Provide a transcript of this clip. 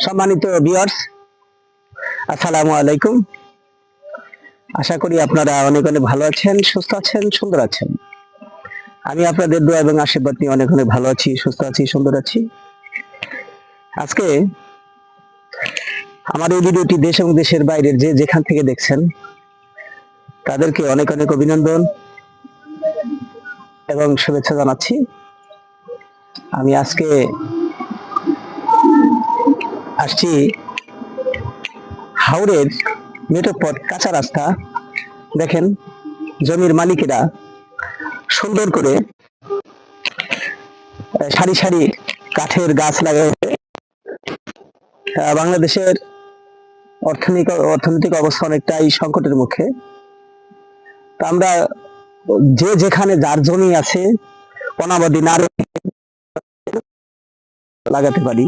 সম্মানিত ভিউয়ার্স, আসসালামু আলাইকুম। আশা করি আপনারা অনেক অনেক ভালো আছেন, সুস্থ আছেন, সুন্দর আছেন। আমি আপনাদের দোয়া এবং আশীর্বাদ নিয়ে অনেক অনেক ভালো আছি, সুস্থ আছি, সুন্দর আছি। আজকে আমার এই ভিডিওটি দেশ এবং দেশের বাইরের যে যেখান থেকে দেখছেন তাদেরকে অনেক অনেক অভিনন্দন এবং শুভেচ্ছা জানাচ্ছি। আমি আজকে আসছি হাওড়ের মেঠোপথ কাঁচা রাস্তা। দেখেন জমির মালিকেরা সুন্দর করে সারি সারি কাঠের গাছ লাগাইছে। বাংলাদেশের অর্থনৈতিক অবস্থা অনেকটাই সংকটের মুখে। তো আমরা যে যেখানে যার জমি আছে অনাবাদি না লাগাতে পারি।